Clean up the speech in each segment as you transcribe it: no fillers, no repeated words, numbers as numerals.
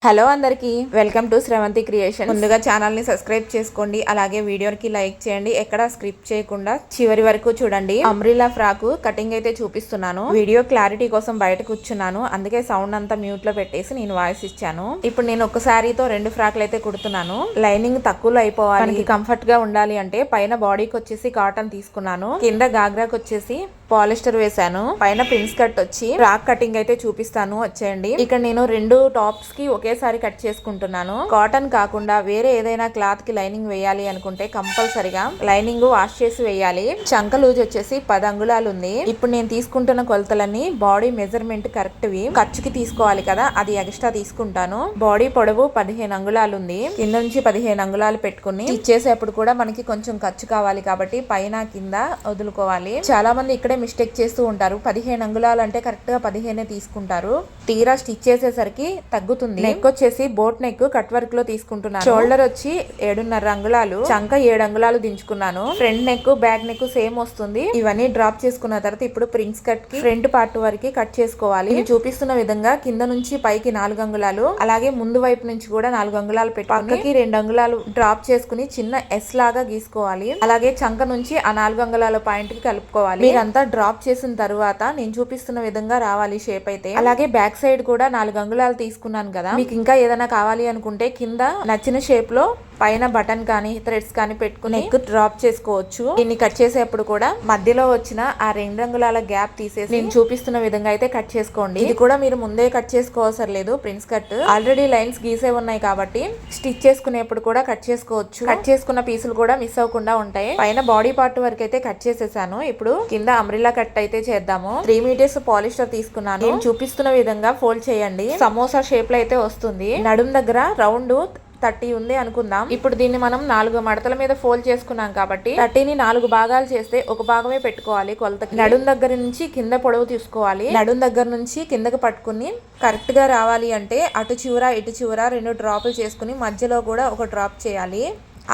Hello అందరికి welcome to Sravanthi creation. ముందుగా channel ని సబ్స్క్రైబ్ చేసుకోండి, అలాగే వీడియోకి లైక్ చేయండి. ఎక్కడ స్క్రిప్ట్ చేయకుండా చివరి వరకు చూడండి. అంబ్రిల్లా ఫ్రాక్ కటింగ్ అయితే చూపిస్తున్నాను. వీడియో క్లారిటీ కోసం బయట కూర్చున్నాను, అందుకే సౌండ్ అంతా మ్యూట్ లో పెట్టేసి నేను వాయిస్ ఇచ్చాను. ఇప్పుడు నేను ఒక శారీతో 2 ఫ్రాక్లు అయితే కుడుతున్నాను. లైనింగ్ తక్కువలో అయిపోవాలి, మనకి కంఫర్ట్ గా ఉండాలి అంటే పైన బాడీకి వచ్చేసి కాటన్ తీసుకున్నాను, కింద గాగ్రాకి వచ్చేసి పాలిస్టర్ వేసాను, పైన ప్రిన్స్ కట్ వచ్చి ఫ్రాక్ కటింగ్ అయితే చూపిస్తాను, వచ్చేయండి. ఇక్కడ నేను 2 టాప్స్ కి ఒకేసారి కట్ చేసుకుంటున్నాను. కాటన్ కాకుండా వేరే ఏదైనా క్లాత్ కి లైనింగ్ వేయాలి అనుకుంటే కంపల్సరిగా లైనింగ్ వాష్ చేసి వేయాలి. చంక లూజ్ వచ్చేసి 10 అంగుళాలు ఉంది. ఇప్పుడు నేను తీసుకుంటున్న కొలతలన్నీ బాడీ మెజర్మెంట్ కరెక్ట్ వి, ఖర్చుకి తీసుకోవాలి కదా, అది ఎక్స్ట్రా తీసుకుంటాను. బాడీ పొడవు 15 అంగుళాలు ఉంది, కింద నుంచి 15 అంగుళాలు పెట్టుకుని ఇచ్చేసేప్పుడు కూడా మనకి కొంచెం ఖర్చు కావాలి కాబట్టి పైన కింద వదులుకోవాలి. చాలా మంది ఇక్కడే మిస్టేక్ చేస్తూ ఉంటారు. 15 అంగుళాలు అంటే కరెక్ట్ గా 15 తీసుకుంటారు, తీరా స్టిచ్ చేసేసరికి తగ్గుతుంది. నెక్ వచ్చేసి బోట్ నెక్ కట్ వర్క్ లో తీసుకుంటున్నాను. షోల్డర్ వచ్చి 7.5 అంగుళాలు, చంక 7 అంగుళాలు దించుకున్నాను. Front neck back neck same వస్తుంది. ఇవన్నీ డ్రాప్ చేసుకున్న తర్వాత ఇప్పుడు ప్రిన్స్ కట్ కి ఫ్రంట్ పార్ట్ వరకు కట్ చేసుకోవాలి. చూపిస్తున్న విధంగా కింద నుంచి పైకి 4 అంగుళాలు, అలాగే ముందు వైపు నుంచి కూడా 4 అంగుళాలు పెట్టి పక్కకి 2 అంగుళాలు డ్రాప్ చేసుకుని చిన్న ఎస్ లాగా గీసుకోవాలి. అలాగే చంక నుంచి ఆ 4 అంగుళాల పాయింట్ కి కలుపుకోవాలి. మీరంతా డ్రాప్ చేసిన తర్వాత నేను చూపిస్తున్న విధంగా రావాలి షేప్ అయితే. అలాగే బ్యాక్ సైడ్ కూడా 4 అంగుళాలు తీసుకున్నాను కదా, మీకు ఇంకా ఏదైనా కావాలి అనుకుంటే కింద నచ్చిన షేప్ లో పైన బటన్ కానీ థ్రెడ్స్ కానీ పెట్టుకుని నెక్ డ్రాప్ చేసుకోవచ్చు. దీన్ని కట్ చేసేప్పుడు కూడా మధ్యలో వచ్చిన ఆ 2 అంగుళాల గ్యాప్ తీసేసి నేను చూపిస్తున్న విధంగా అయితే కట్ చేసుకోండి. ఇది కూడా మీరు ముందే కట్ చేసుకోవసరం లేదు, ప్రిన్స్ కట్ ఆల్రెడీ లైన్స్ గీసే ఉన్నాయి కాబట్టి స్టిచ్ చేసుకునేప్పుడు కూడా కట్ చేసుకోవచ్చు. కట్ చేసుకున్న పీసులు కూడా మిస్ అవ్వకుండా ఉంటాయి. పైన బాడీ పార్ట్ వరకు అయితే కట్ చేసేసాను. ఇప్పుడు కింద అంబ్రిల్లా కట్ అయితే చేద్దాము. 3 మీటర్స్ పాలిస్టర్ తీసుకున్నాను. నేను చూపిస్తున్న విధంగా ఫోల్డ్ చేయండి. సమోసా షేప్ లో అయితే వస్తుంది. నడుం దగ్గర రౌండ్ 30 ఉంది అనుకుందాం. ఇప్పుడు దీన్ని మనం 4 మడతల మీద ఫోల్డ్ చేసుకున్నాం కాబట్టి 30ని 4 భాగాలు చేస్తే ఒక భాగమే పెట్టుకోవాలి కొలతకి. నడుం దగ్గర నుంచి కింద పొడవు తీసుకోవాలి. నడుం దగ్గర నుంచి కిందకి పట్టుకుని కరెక్ట్ గా రావాలి అంటే అటు చివర ఇటు చివర 2 డ్రాపులు చేసుకుని మధ్యలో కూడా ఒక డ్రాప్ చేయాలి.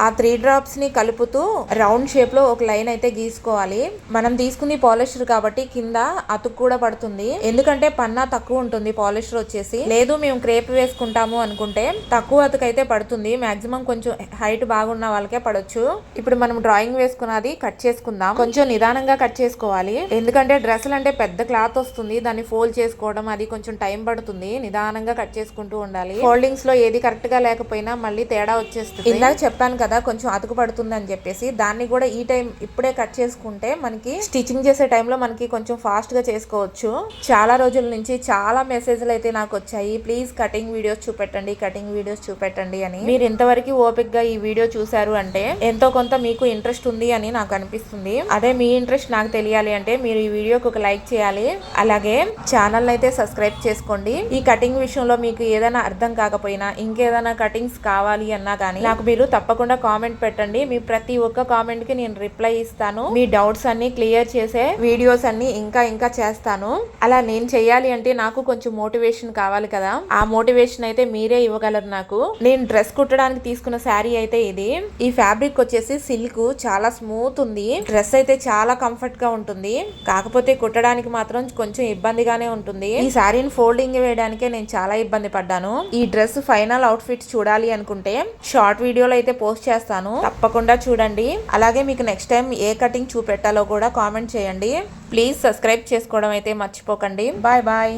ఆ 3 డ్రాప్స్ ని కలుపుతూ రౌండ్ షేప్ లో ఒక లైన్ అయితే గీసుకోవాలి. మనం తీసుకుంది పాలిస్టర్ కాబట్టి కింద అతుకు కూడా పడుతుంది, ఎందుకంటే పన్నా తక్కువ ఉంటుంది పాలిస్టర్ వచ్చేసి. లేదు మేము క్రేప్ వేసుకుంటాము అనుకుంటే తక్కువ అతుకు అయితే పడుతుంది, మాక్సిమం కొంచెం హైట్ బాగున్న వాళ్ళకే పడొచ్చు. ఇప్పుడు మనం డ్రాయింగ్ వేసుకున్నది కట్ చేసుకుందాం. కొంచెం నిదానంగా కట్ చేసుకోవాలి, ఎందుకంటే డ్రెస్సులు అంటే పెద్ద క్లాత్ వస్తుంది, దాన్ని ఫోల్డ్ చేసుకోవడం అది కొంచెం టైం పడుతుంది. నిదానంగా కట్ చేసుకుంటూ ఉండాలి. ఫోల్డింగ్స్ లో ఏది కరెక్ట్ గా లేకపోయినా మళ్ళీ తేడా వచ్చేస్తుంది. ఇందాక చెప్పాను కదా కొంచెం అతుకు పడుతుంది అని చెప్పేసి, దాన్ని కూడా ఈ టైం ఇప్పుడే కట్ చేసుకుంటే మనకి స్టిచ్చింగ్ చేసే టైంలో మనకి కొంచెం ఫాస్ట్ గా చేసుకోవచ్చు. చాలా రోజుల నుంచి చాలా మెసేజ్లు అయితే నాకు వచ్చాయి, ప్లీజ్ కటింగ్ వీడియోస్ చూపెట్టండి, కటింగ్ వీడియోస్ చూపెట్టండి అని. మీరు ఇంతవరకు ఓపిక్ గా ఈ వీడియో చూసారు అంటే ఎంతో కొంత మీకు ఇంట్రెస్ట్ ఉంది అని నాకు అనిపిస్తుంది. అదే మీ ఇంట్రెస్ట్ నాకు తెలియాలి అంటే మీరు ఈ వీడియోకి ఒక లైక్ చేయాలి, అలాగే ఛానల్ అయితే సబ్స్క్రైబ్ చేసుకోండి. ఈ కటింగ్ విషయంలో మీకు ఏదైనా అర్థం కాకపోయినా ఇంకేదైనా కటింగ్స్ కావాలి అన్నా కానీ నాకు మీరు తప్పకుండా కామెంట్ పెట్టండి. మీ ప్రతి ఒక్క కామెంట్ కి నేను రిప్లై ఇస్తాను. మీ డౌట్స్ అన్ని క్లియర్ చేసే వీడియోస్ అన్ని ఇంకా చేస్తాను. అలా నేను చెయ్యాలి అంటే నాకు కొంచెం మోటివేషన్ కావాలి కదా, ఆ మోటివేషన్ అయితే మీరే ఇవ్వగలరు నాకు. నేను డ్రెస్ కుట్టడానికి తీసుకున్న శారీ అయితే ఇది. ఈ ఫ్యాబ్రిక్ వచ్చేసి సిల్క్, చాలా స్మూత్ ఉంది. డ్రెస్ అయితే చాలా కంఫర్ట్ గా ఉంటుంది, కాకపోతే కుట్టడానికి మాత్రం కొంచెం ఇబ్బందిగానే ఉంటుంది. ఈ శారీని ఫోల్డింగ్ వేయడానికే నేను చాలా ఇబ్బంది పడ్డాను. ఈ డ్రెస్ ఫైనల్ అవుట్ ఫిట్ చూడాలి అనుకుంటే షార్ట్ వీడియోలో అయితే పోస్ట్ చేస్తాను, తప్పకుండా చూడండి. అలాగే మీకు నెక్స్ట్ టైం ఏ కటింగ్ చూపెట్టాలో కూడా కామెంట్ చేయండి. ప్లీజ్ సబ్స్క్రైబ్ చేసుకోవడం అయితే మర్చిపోకండి. Bye bye.